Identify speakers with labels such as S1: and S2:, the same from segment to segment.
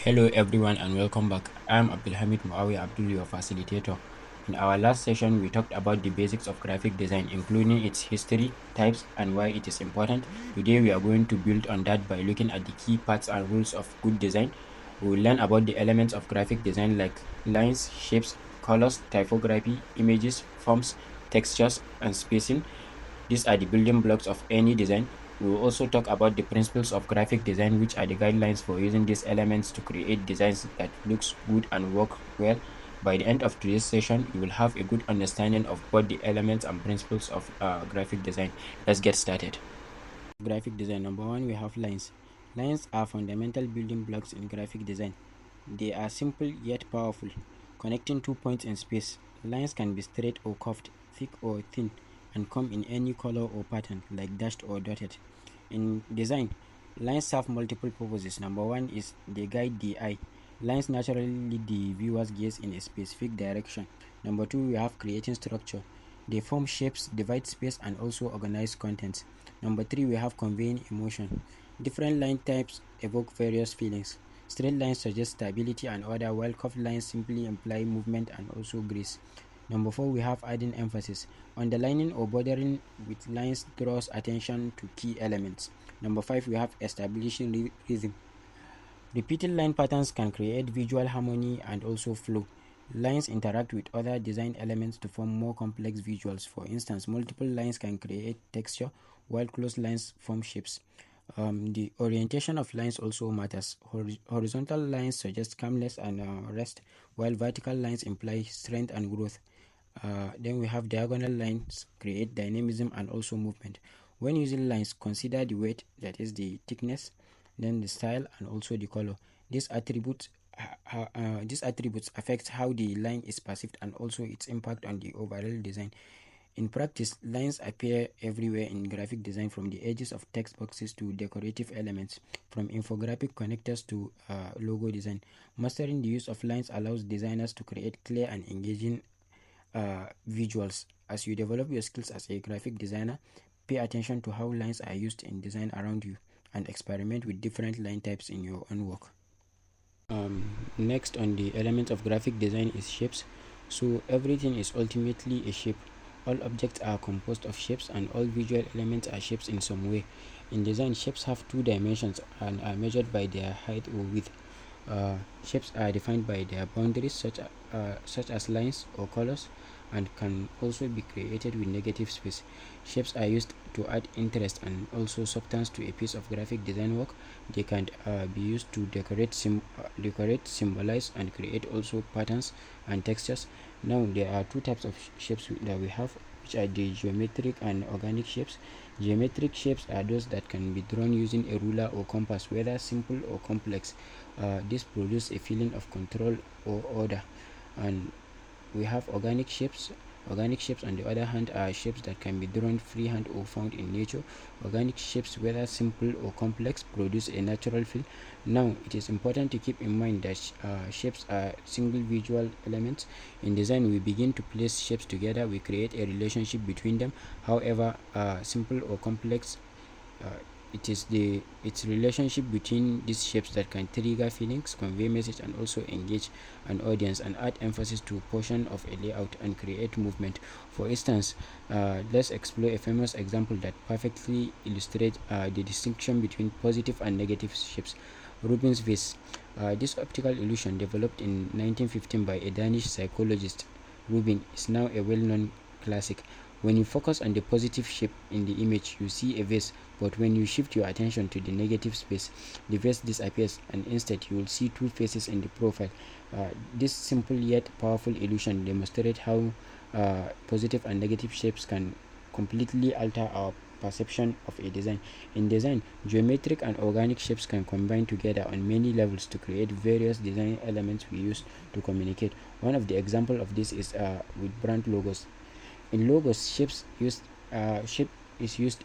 S1: Hello everyone and welcome back. I'm Abdulhamid Muawi Abdul, your facilitator. In our last session, we talked about the basics of graphic design, including its history, types, and why it is important. Today, we are going to build on that by looking at the key parts and rules of good design. We will learn about the elements of graphic design like lines, shapes, colors, typography, images, forms, textures, and spacing. These are the building blocks of any design. We will also talk about the principles of graphic design, which are the guidelines for using these elements to create designs that looks good and work well. By the end of today's session, you will have a good understanding of both the elements and principles of graphic design. Let's get started. Graphic design number one, we have lines. Lines are fundamental building blocks in graphic design. They are simple yet powerful, connecting two points in space. Lines can be straight or curved, thick or thin, and come in any color or pattern like dashed or dotted. In design, lines serve multiple purposes. Number one is they guide the eye. Lines naturally lead the viewer's gaze in a specific direction. Number two, we have creating structure. They form shapes, divide space, and also organize contents. Number three, we have conveying emotion. Different line types evoke various feelings. Straight lines suggest stability and order, while curved lines simply imply movement and also grace. Number four, we have adding emphasis. Underlining or bordering with lines draws attention to key elements. Number five, we have establishing rhythm. Repeated line patterns can create visual harmony and also flow. Lines interact with other design elements to form more complex visuals. For instance, multiple lines can create texture, while close lines form shapes. The orientation of lines also matters. Horizontal lines suggest calmness and rest, while vertical lines imply strength and growth. Then we have diagonal lines create dynamism and also movement. When using lines, consider the weight, that is the thickness, then the style and also the color. These attributes affect how the line is perceived and also its impact on the overall design. In practice, lines appear everywhere in graphic design, from the edges of text boxes to decorative elements, from infographic connectors to logo design. Mastering the use of lines allows designers to create clear and engaging visuals. As you develop your skills as a graphic designer, pay attention to how lines are used in design around you and experiment with different line types in your own work. Next on the element of graphic design is shapes. So everything is ultimately a shape. All objects are composed of shapes and all visual elements are shapes in some way. In design, shapes have two dimensions and are measured by their height or width. Shapes are defined by their boundaries, such as lines or colors, and can also be created with negative space. Shapes are used to add interest and also substance to a piece of graphic design work. They can be used to decorate, symbolize, and create also patterns and textures. Now, there are two types of shapes that we have, which are the geometric and organic shapes. Geometric shapes are those that can be drawn using a ruler or compass, whether simple or complex. This produces a feeling of control or order. And we have organic shapes. Organic shapes, on the other hand, are shapes that can be drawn freehand or found in nature. Organic shapes, whether simple or complex, produce a natural feel. Now, it is important to keep in mind that shapes are single visual elements. In design, we begin to place shapes together, we create a relationship between them. However, simple or complex, uh, it is the its relationship between these shapes that can trigger feelings, convey message, and also engage an audience and add emphasis to a portion of a layout and create movement. For instance, let's explore a famous example that perfectly illustrates the distinction between positive and negative shapes. Rubin's vase. This optical illusion, developed in 1915 by a Danish psychologist, Rubin, is now a well-known classic. When you focus on the positive shape in the image, you see a vase, but when you shift your attention to the negative space, the vase disappears, and instead you will see two faces in the profile. This simple yet powerful illusion demonstrates how positive and negative shapes can completely alter our perception of a design. In design, geometric and organic shapes can combine together on many levels to create various design elements we use to communicate. One of the example of this is with brand logos. In logos, shape is used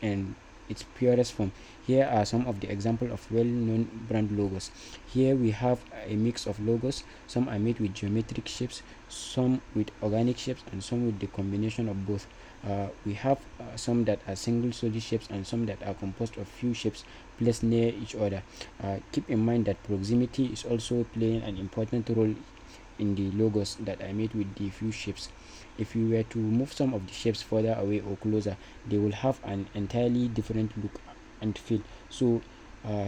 S1: its purest form. Here are some of the examples of well-known brand logos. Here we have a mix of logos. Some are made with geometric shapes, some with organic shapes, and some with the combination of both. We have some that are single solid shapes and some that are composed of few shapes placed near each other. Keep in mind that proximity is also playing an important role in the logos that are made with the few shapes. If you were to move some of the shapes further away or closer, they will have an entirely different look and feel. So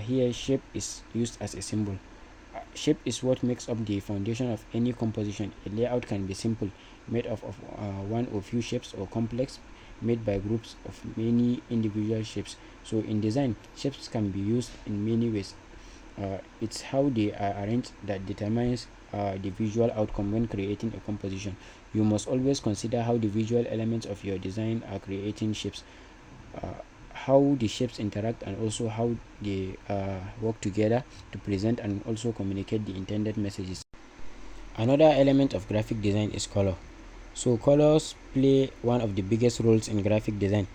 S1: here shape is used as a symbol. Shape is what makes up the foundation of any composition. A layout can be simple, made up of one or few shapes, or complex, made by groups of many individual shapes. So in design, shapes can be used in many ways. It's how they are arranged that determines the visual outcome when creating a composition. You must always consider how the visual elements of your design are creating shapes, how the shapes interact, and also how they work together to present and also communicate the intended messages. Another element of graphic design is color. So colors play one of the biggest roles in graphic design.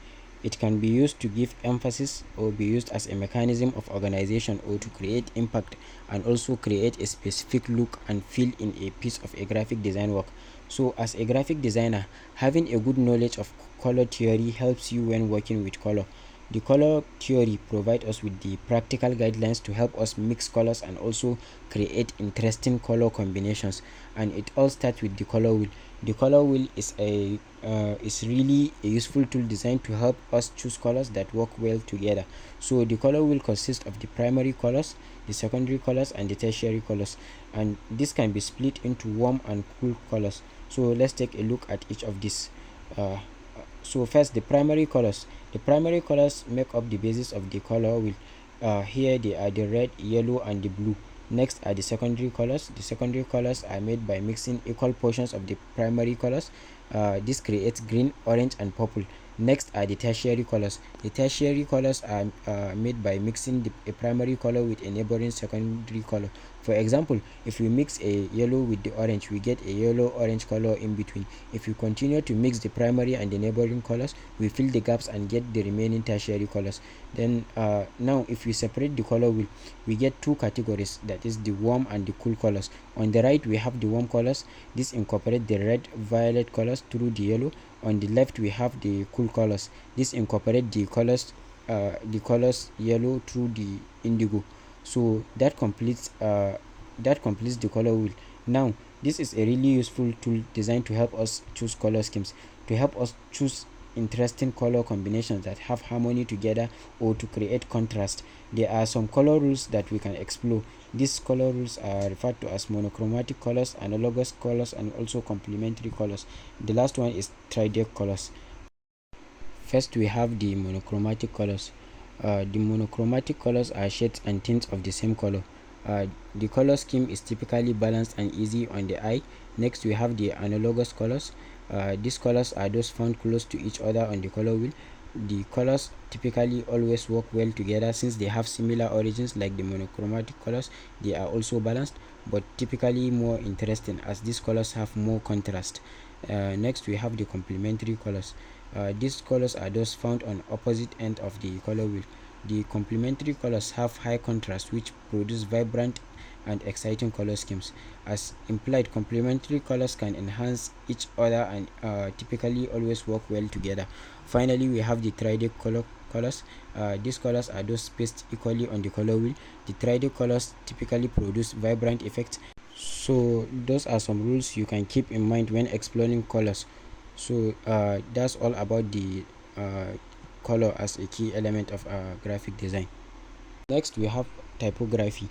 S1: It can be used to give emphasis or be used as a mechanism of organization or to create impact and also create a specific look and feel in a piece of a graphic design work. So as a graphic designer, having a good knowledge of color theory helps you when working with color. The color theory provides us with the practical guidelines to help us mix colors and also create interesting color combinations. And it all starts with the color wheel. The color wheel is really a useful tool designed to help us choose colors that work well together. So the color wheel consists of the primary colors, the secondary colors, and the tertiary colors, and this can be split into warm and cool colors. So let's take a look at each of these. So first, the primary colors. The primary colors make up the basis of the color wheel. Here they are the red, yellow, and the blue. Next are the secondary colors. The secondary colors are made by mixing equal portions of the primary colors. This creates green, orange, and purple. Next are the tertiary colors. The tertiary colors are made by mixing a primary color with a neighboring secondary color. For example, if we mix a yellow with the orange, we get a yellow-orange color in between. If we continue to mix the primary and the neighboring colors, we fill the gaps and get the remaining tertiary colors. Then now if we separate the color wheel, we get two categories, that is the warm and the cool colors. On the right we have the warm colors. This incorporate the red, violet colors through the yellow. On the left we have the cool colors. This incorporate the colors yellow through the indigo. So that completes the color wheel. Now this is a really useful tool designed to help us choose color schemes, to help us choose interesting color combinations that have harmony together or to create contrast. There are some color rules that we can explore. These color rules are referred to as monochromatic colors, analogous colors, and also complementary colors. The last one is tridec colors. First, we have the monochromatic colors. The monochromatic colors are shades and tints of the same color. The color scheme is typically balanced and easy on the eye. Next, we have the analogous colors. These colors are those found close to each other on the color wheel. The colors typically always work well together since they have similar origins like the monochromatic colors. They are also balanced but typically more interesting as these colors have more contrast. Next, we have the complementary colors. These colors are those found on opposite end of the color wheel. The complementary colors have high contrast which produce vibrant and exciting color schemes. As implied, complementary colors can enhance each other and typically always work well together. Finally, we have the tridec colors. These colors are those spaced equally on the color wheel. The tridec colors typically produce vibrant effects. So those are some rules you can keep in mind when exploring colors. So that's all about the color as a key element of graphic design. Next, we have typography.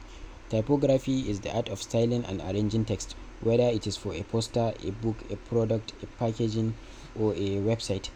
S1: Typography is the art of styling and arranging text, whether it is for a poster, a book, a product, a packaging, or a website.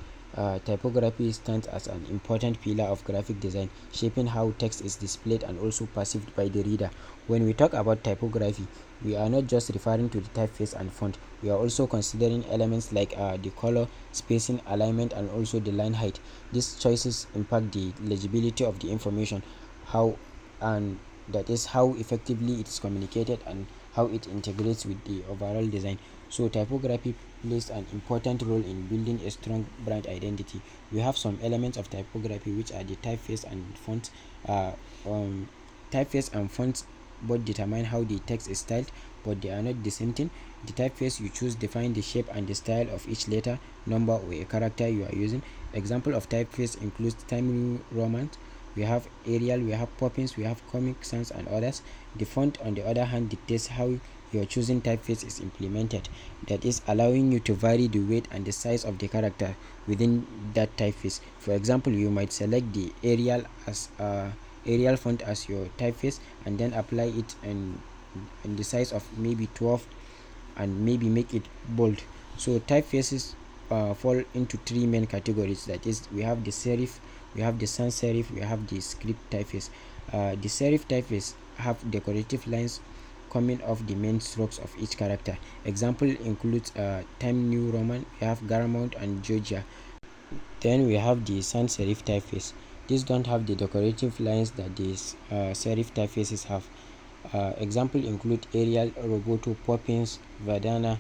S1: Typography stands as an important pillar of graphic design, shaping how text is displayed and also perceived by the reader. When we talk about typography, we are not just referring to the typeface and font. We are also considering elements like the color, spacing, alignment, and also the line height. These choices impact the legibility of the information, how and that is how effectively it is communicated and how it integrates with the overall design. So typography plays an important role in building a strong brand identity. We have some elements of typography, which are the typeface and font. uh, um, Typeface and fonts both determine how the text is styled, but they are not the same thing. The typeface you choose define the shape and the style of each letter, number, or a character you are using. Example of typeface includes Times New Roman, we have Arial, we have Poppins, we have Comic Sans, and others. The font, on the other hand, dictates how your choosing typeface is implemented, that is, allowing you to vary the weight and the size of the character within that typeface. For example, you might select the Arial font as your typeface and then apply it in the size of maybe 12 and maybe make it bold. So typefaces fall into three main categories. That is, we have the serif, we have the sans serif, we have the script typeface. The serif typeface have decorative lines coming off the main strokes of each character. Example includes Time New Roman, we have Garamount and Georgia. Then we have the sans serif typeface. These don't have the decorative lines that these serif typefaces have. Example include Arial, Roboto, Poppins, Verdana.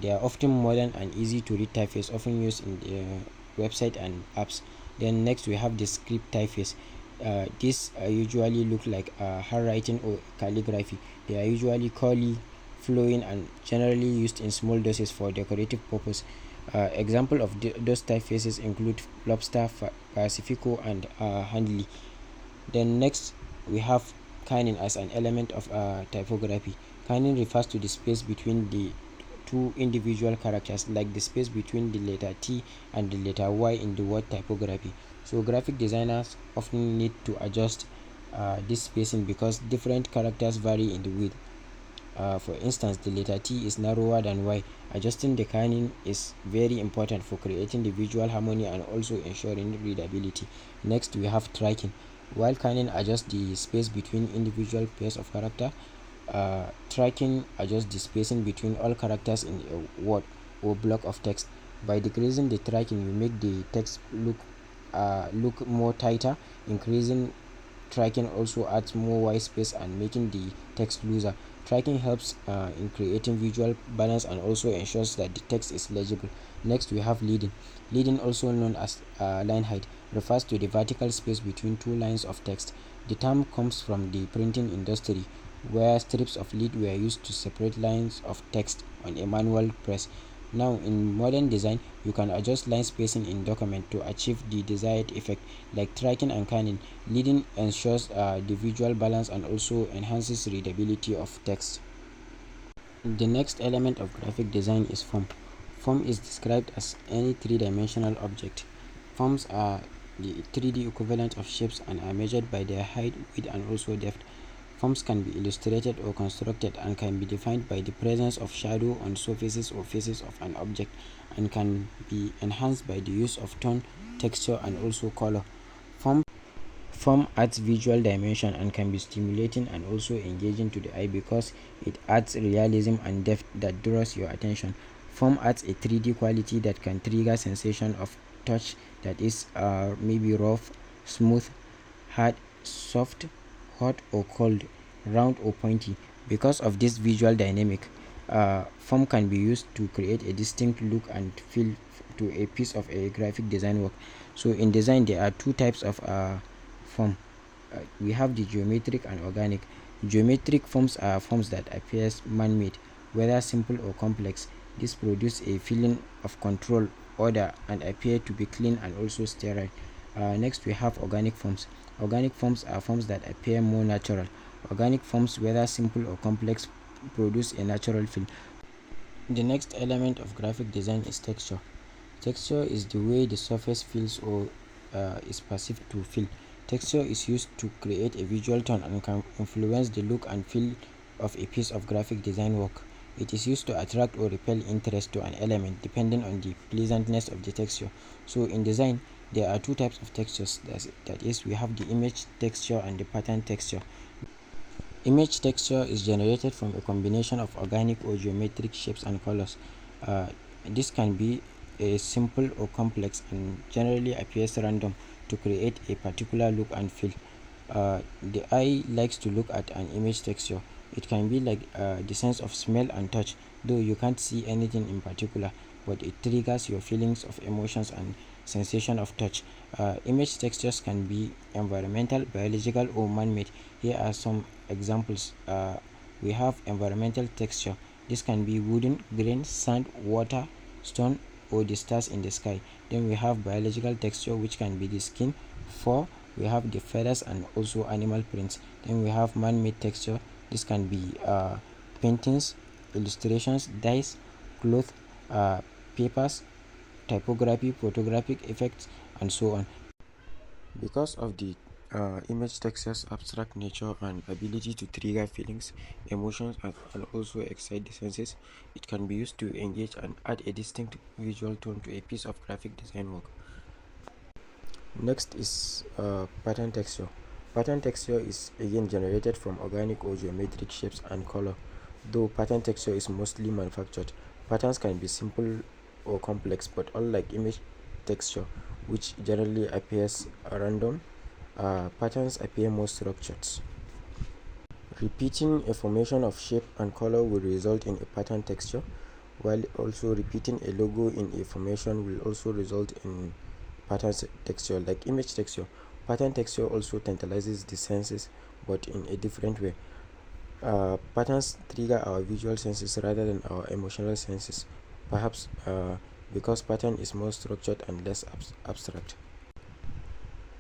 S1: They are often modern and easy to read typeface, often used in the website and apps. Then next we have the script typeface. These usually look like handwriting or calligraphy. They are usually curly, flowing, and generally used in small doses for decorative purpose. Example of those typefaces include Lobster, Pacifico, and Handley. Then next we have kerning as an element of typography. Kerning refers to the space between the two individual characters, like the space between the letter T and the letter Y in the word typography. So graphic designers often need to adjust this spacing because different characters vary in the width. For instance, the letter T is narrower than Y. Adjusting the kerning is very important for creating the visual harmony and also ensuring readability. Next, we have tracking. While kerning adjusts the space between individual pairs of character, tracking adjusts the spacing between all characters in a word or block of text. By decreasing the tracking, you make the text look more tighter. Increasing tracking also adds more white space and making the text looser. Tracking helps in creating visual balance and also ensures that the text is legible. Next, we have leading. Leading, also known as line height, refers to the vertical space between two lines of text. The term comes from the printing industry, where strips of lead were used to separate lines of text on a manual press. Now, in modern design, you can adjust line spacing in document to achieve the desired effect. Like tracking and kerning, leading ensures the visual balance and also enhances readability of text. The next element of graphic design is form. Form is described as any three-dimensional object. Forms are the 3D equivalent of shapes and are measured by their height, width, and also depth. Forms can be illustrated or constructed and can be defined by the presence of shadow on surfaces or faces of an object, and can be enhanced by the use of tone, texture, and also color. Form Form adds visual dimension and can be stimulating and also engaging to the eye because it adds realism and depth that draws your attention. Form adds a 3D quality that can trigger sensation of touch, that is maybe rough, smooth, hard, soft, hot or cold, round or pointy. Because of this visual dynamic, form can be used to create a distinct look and feel to a piece of a graphic design work. So in design, there are two types of form. We have the geometric and organic. Geometric forms are forms that appear man-made, whether simple or complex. This produce a feeling of control, order, and appear to be clean and also sterile. Next, we have organic forms. Organic forms are forms that appear more natural. Organic forms, whether simple or complex, produce a natural feel. The next element of graphic design is texture. Texture is the way the surface feels or is perceived to feel. Texture is used to create a visual tone and can influence the look and feel of a piece of graphic design work. It is used to attract or repel interest to an element depending on the pleasantness of the texture. So in design, there are two types of textures. That is, we have the image texture and the pattern texture. Image texture is generated from a combination of organic or geometric shapes and colors. Uh, this can be a simple or complex and generally appears random to create a particular look and feel. The eye likes to look at an image texture It can be like the sense of smell and touch, though you can't see anything in particular, but it triggers your feelings of emotions and sensation of touch. Image textures can be environmental, biological, or man-made. Here are some examples. We have environmental texture. This can be wooden, grain, sand, water, stone, or the stars in the sky. Then we have biological texture, which can be the skin, fur. We have the feathers and also animal prints. Then we have man-made texture. This can be paintings, illustrations, dyes, cloth, papers, typography, photographic effects, and so on. Because of the image texture's abstract nature and ability to trigger feelings, emotions, and also excite the senses, it can be used to engage and add a distinct visual tone to a piece of graphic design work. Next is pattern texture. Pattern texture is again generated from organic or geometric shapes and color. Though pattern texture is mostly manufactured, patterns can be simple or complex, but unlike image texture, which generally appears random, patterns appear more structured. Repeating a formation of shape and color will result in a pattern texture, while also repeating a logo in a formation will also result in pattern texture. Like image texture, pattern texture also tantalizes the senses, but in a different way. Patterns trigger our visual senses rather than our emotional senses, perhaps because pattern is more structured and less abstract.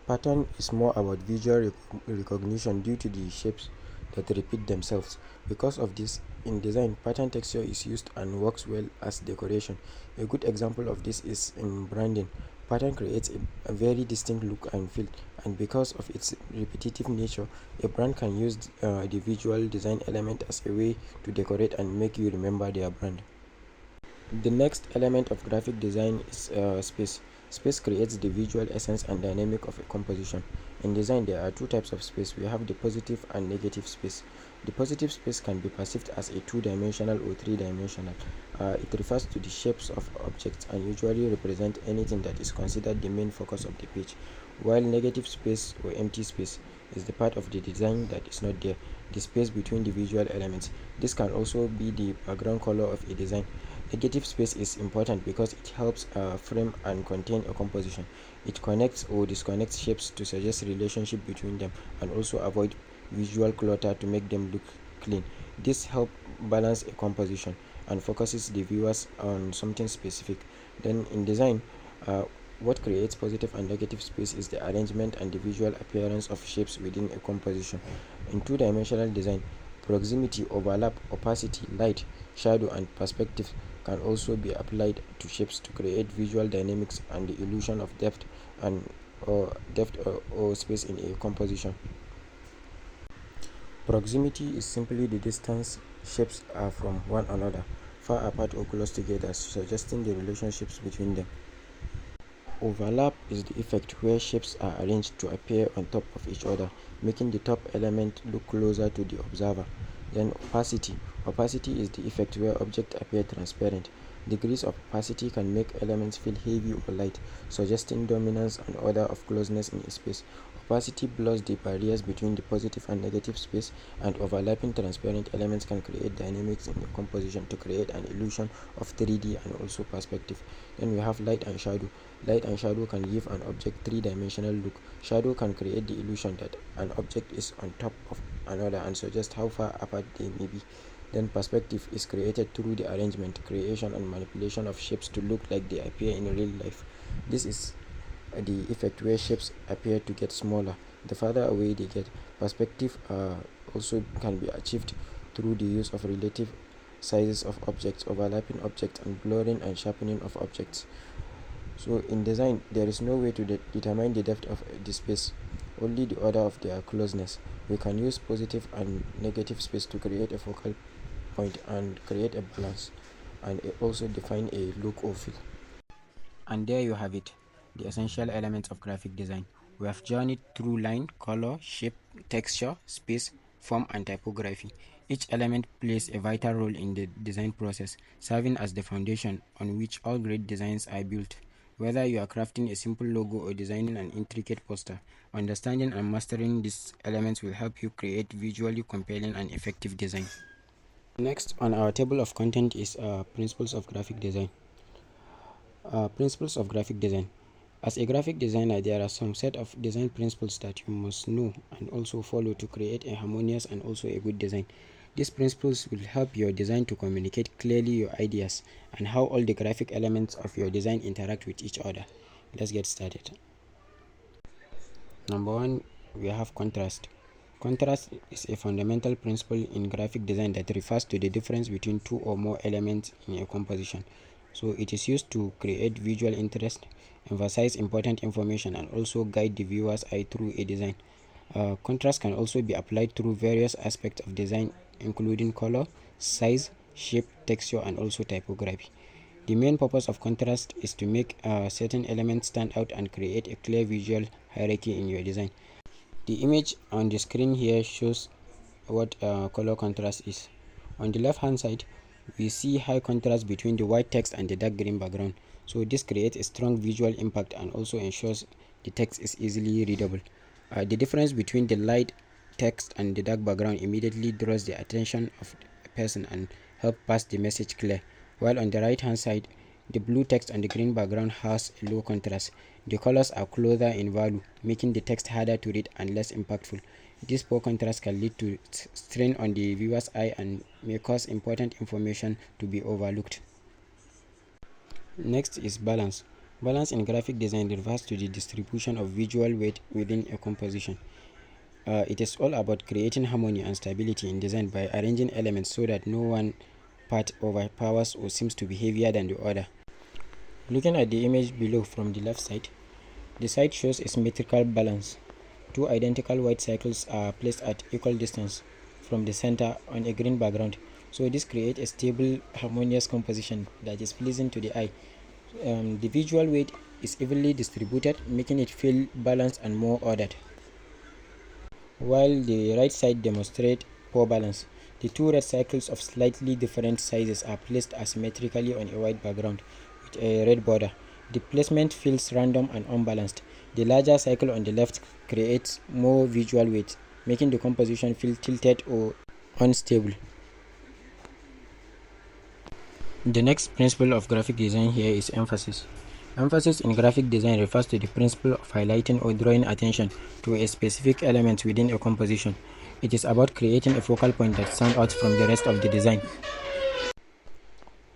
S1: Pattern is more about visual recognition due to the shapes that repeat themselves. Because of this, in design, pattern texture is used and works well as decoration. A good example of this is in branding. Pattern creates a very distinct look and feel, and because of its repetitive nature, a brand can use the visual design element as a way to decorate and make you remember their brand. The next element of graphic design is space. Space creates the visual essence and dynamic of a composition. In design, there are two types of space. We have the positive and negative space. The positive space can be perceived as a two-dimensional or three-dimensional. It refers to the shapes of objects and usually represent anything that is considered the main focus of the page, while negative space or empty space is the part of the design that is not there, the space between the visual elements. This can also be the background color of a design. Negative space is important because it helps frame and contain a composition. It connects or disconnects shapes to suggest relationship between them and also avoid visual clutter to make them look clean. This helps balance a composition and focuses the viewers on something specific. Then in design, what creates positive and negative space is the arrangement and the visual appearance of shapes within a composition. In two-dimensional design, proximity, overlap, opacity, light, shadow, and perspective can also be applied to shapes to create visual dynamics and the illusion of depth or space in a composition. Proximity is simply the distance shapes are from one another, far apart or close together, suggesting the relationships between them. Overlap is the effect where shapes are arranged to appear on top of each other, making the top element look closer to the observer. Then opacity. Opacity is the effect where objects appear transparent. Degrees of opacity can make elements feel heavy or light, suggesting dominance and order of closeness in a space. Opacity blurs the barriers between the positive and negative space, and overlapping transparent elements can create dynamics in the composition to create an illusion of 3D and also perspective. Then we have light and shadow. Light and shadow can give an object three-dimensional look. Shadow can create the illusion that an object is on top of another and suggest how far apart they may be. Then perspective is created through the arrangement, creation, and manipulation of shapes to look like they appear in real life. This is the effect where shapes appear to get smaller the farther away they get. Perspective also can be achieved through the use of relative sizes of objects, overlapping objects, and blurring and sharpening of objects. So in design, there is no way to determine the depth of the space, only the order of their closeness. We can use positive and negative space to create a focal point and create a balance, and also define a look or feel. And there you have it, the essential elements of graphic design. We have journeyed through line, color, shape, texture, space, form, and typography. Each element plays a vital role in the design process, serving as the foundation on which all great designs are built. Whether you are crafting a simple logo or designing an intricate poster, understanding and mastering these elements will help you create visually compelling and effective design. Next on our table of content is principles of graphic design. Principles of graphic design. As a graphic designer, there are some set of design principles that you must know and also follow to create a harmonious and also a good design. These principles will help your design to communicate clearly your ideas and how all the graphic elements of your design interact with each other. Let's get started. Number one, we have contrast. Contrast is a fundamental principle in graphic design that refers to the difference between two or more elements in a composition. So it is used to create visual interest, emphasize important information, and also guide the viewer's eye through a design. Contrast can also be applied through various aspects of design, including color, size, shape, texture, and also typography. The main purpose of contrast is to make certain elements stand out and create a clear visual hierarchy in your design. The image on the screen here shows what color contrast is. On the left hand side, we see high contrast between the white text and the dark green background. So this creates a strong visual impact and also ensures the text is easily readable. The difference between the light text and the dark background immediately draws the attention of a person and help pass the message clear. While on the right hand side, the blue text and the green background has a low contrast. The colors are closer in value, making the text harder to read and less impactful. This poor contrast can lead to strain on the viewer's eye and may cause important information to be overlooked. Next is balance. Balance in graphic design refers to the distribution of visual weight within a composition. It is all about creating harmony and stability in design by arranging elements so that no one part overpowers or seems to be heavier than the other. Looking at the image below from the left side, the side shows a symmetrical balance. Two identical white circles are placed at equal distance from the center on a green background. So this creates a stable, harmonious composition that is pleasing to the eye. The visual weight is evenly distributed, making it feel balanced and more ordered. While the right side demonstrates poor balance, the two red circles of slightly different sizes are placed asymmetrically on a white background with a red border. The placement feels random and unbalanced. The larger circle on the left creates more visual weight, making the composition feel tilted or unstable. The next principle of graphic design here is emphasis. Emphasis in graphic design refers to the principle of highlighting or drawing attention to a specific element within a composition. It is about creating a focal point that stands out from the rest of the design.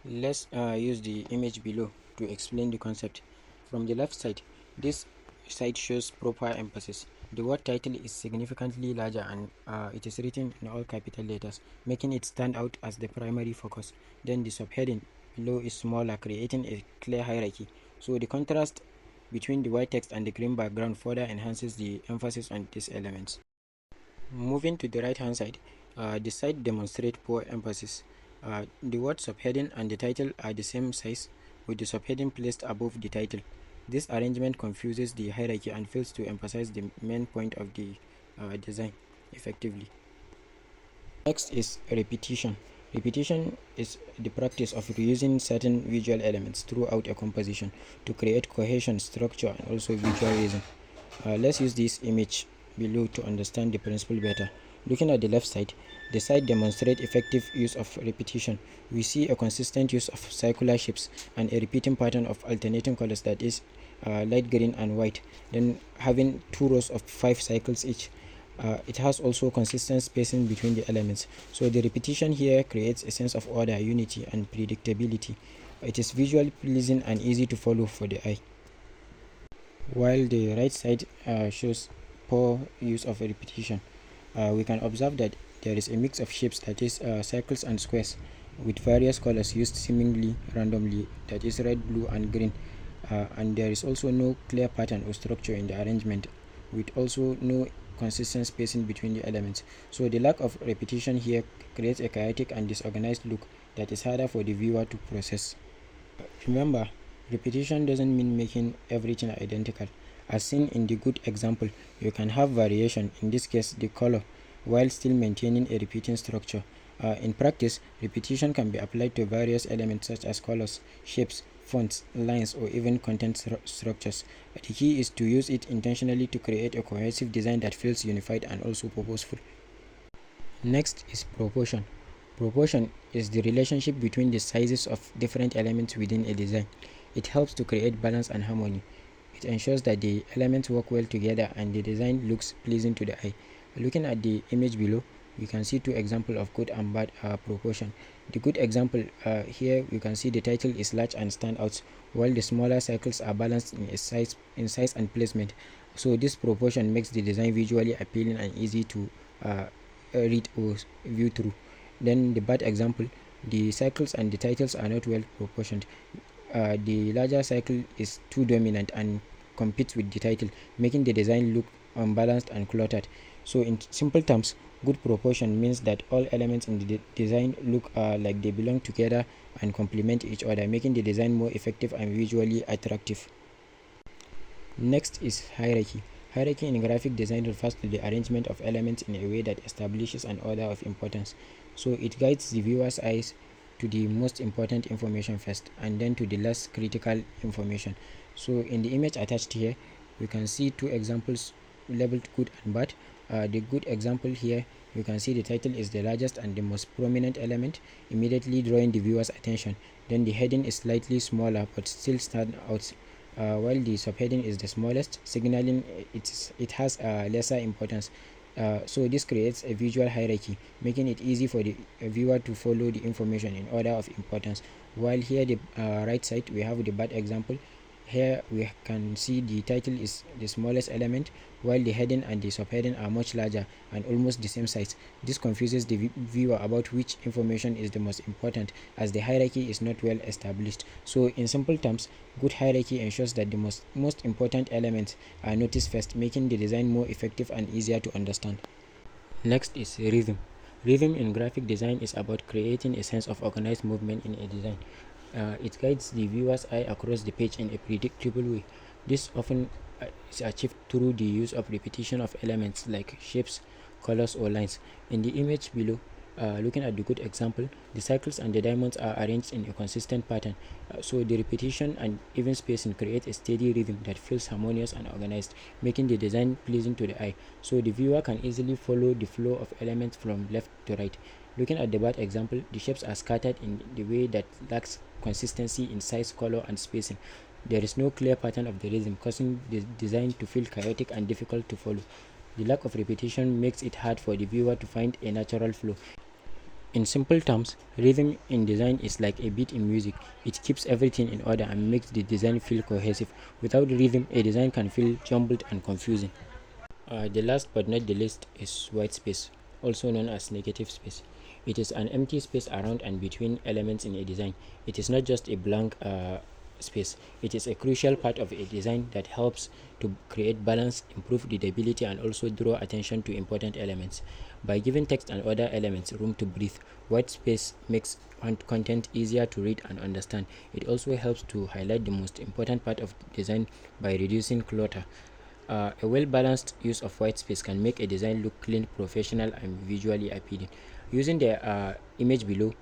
S1: Let's use the image below to explain the concept. From the left side, this side shows proper emphasis. The word title is significantly larger and it is written in all capital letters, making it stand out as the primary focus. Then the subheading below is smaller, creating a clear hierarchy. So the contrast between the white text and the green background further enhances the emphasis on these elements. Moving to the right hand side, the side demonstrates poor emphasis. The word subheading and the title are the same size, with the subheading placed above the title. This arrangement confuses the hierarchy and fails to emphasize the main point of the design effectively. Next is repetition. Repetition is the practice of reusing certain visual elements throughout a composition to create cohesion, structure, and also visual reason. Let's use this image below to understand the principle better. Looking at the left side, the side demonstrates effective use of repetition. We see a consistent use of circular shapes and a repeating pattern of alternating colors, that is light green and white, then having two rows of 5 cycles each. It has also consistent spacing between the elements. So the repetition here creates a sense of order, unity, and predictability. It is visually pleasing and easy to follow for the eye. While the right side shows poor use of repetition, we can observe that there is a mix of shapes, that is circles and squares, with various colors used seemingly randomly, that is red, blue, and green. And there is also no clear pattern or structure in the arrangement, with also no consistent spacing between the elements. So the lack of repetition here creates a chaotic and disorganized look that is harder for the viewer to process. Remember, repetition doesn't mean making everything identical. As seen in the good example, you can have variation, in this case the color, while still maintaining a repeating structure. In practice, repetition can be applied to various elements such as colors, shapes, fonts, lines, or even content structures. The key is to use it intentionally to create a cohesive design that feels unified and also purposeful. Next is proportion. Proportion is the relationship between the sizes of different elements within a design. It helps to create balance and harmony. It ensures that the elements work well together and the design looks pleasing to the eye. Looking at the image below, we can see two examples of good and bad proportion. The good example here, you can see the title is large and stand out, while the smaller circles are balanced in size and placement. So this proportion makes the design visually appealing and easy to read or view through. Then the bad example, the circles and the titles are not well proportioned. The larger circle is too dominant and competes with the title, making the design look unbalanced and cluttered. So in simple terms, good proportion means that all elements in the design look like they belong together and complement each other, making the design more effective and visually attractive. Next is hierarchy. Hierarchy in graphic design refers to the arrangement of elements in a way that establishes an order of importance. So it guides the viewer's eyes to the most important information first and then to the less critical information. So in the image attached here, we can see two examples labeled good and bad. The good example here, you can see the title is the largest and the most prominent element, immediately drawing the viewer's attention. Then the heading is slightly smaller but still stand out, while the subheading is the smallest, signaling it has lesser importance. So this creates a visual hierarchy, making it easy for the viewer to follow the information in order of importance. While here the right side we have the bad example. Here we can see the title is the smallest element, while the heading and the subheading are much larger and almost the same size. This confuses the viewer about which information is the most important, as the hierarchy is not well established. So in simple terms, good hierarchy ensures that the most important elements are noticed first, making the design more effective and easier to understand. Next is rhythm. Rhythm in graphic design is about creating a sense of organized movement in a design. It guides the viewer's eye across the page in a predictable way. This often is achieved through the use of repetition of elements like shapes, colors, or lines. In the image below, looking at the good example, the circles and the diamonds are arranged in a consistent pattern. So the repetition and even spacing create a steady rhythm that feels harmonious and organized, making the design pleasing to the eye. So the viewer can easily follow the flow of elements from left to right. Looking at the bad example, the shapes are scattered in the way that lacks consistency in size, color, and spacing. There is no clear pattern of the rhythm, causing the design to feel chaotic and difficult to follow. The lack of repetition makes it hard for the viewer to find a natural flow. In simple terms, rhythm in design is like a beat in music. It keeps everything in order and makes the design feel cohesive. Without rhythm, a design can feel jumbled and confusing. The last but not the least is white space, also known as negative space. It is an empty space around and between elements in a design. It is not just a blank space. It is a crucial part of a design that helps to create balance, improve readability, and also draw attention to important elements. By giving text and other elements room to breathe, white space makes content easier to read and understand. It also helps to highlight the most important part of design by reducing clutter. A well-balanced use of white space can make a design look clean, professional, and visually appealing. Using the image below,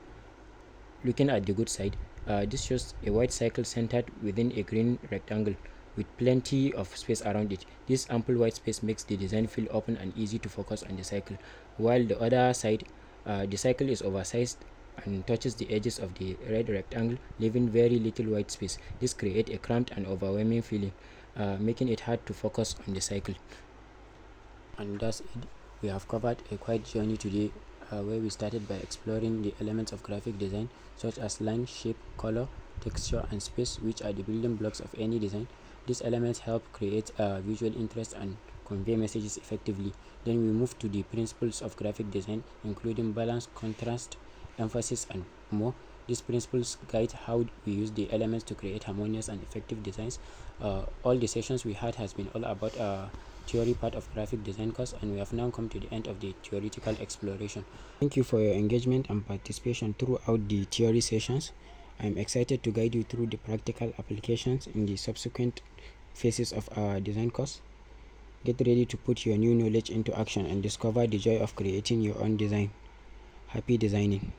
S1: looking at the good side, this shows a white circle centered within a green rectangle with plenty of space around it. This ample white space makes the design feel open and easy to focus on the cycle, while the other side, the cycle is oversized and touches the edges of the red rectangle, leaving very little white space. This creates a cramped and overwhelming feeling, making it hard to focus on the cycle. And that's it. We have covered a quite journey today, where we started by exploring the elements of graphic design such as line, shape, color, texture, and space, which are the building blocks of any design. These elements help create visual interest and convey messages effectively. Then we move to the principles of graphic design, including balance, contrast, emphasis, and more. These principles guide how we use the elements to create harmonious and effective designs. All the sessions we had has been all about theory part of graphic design course, and we have now come to the end of the theoretical exploration. Thank you for your engagement and participation throughout the theory sessions. I'm excited to guide you through the practical applications in the subsequent phases of our design course. Get ready to put your new knowledge into action and discover the joy of creating your own design. Happy designing.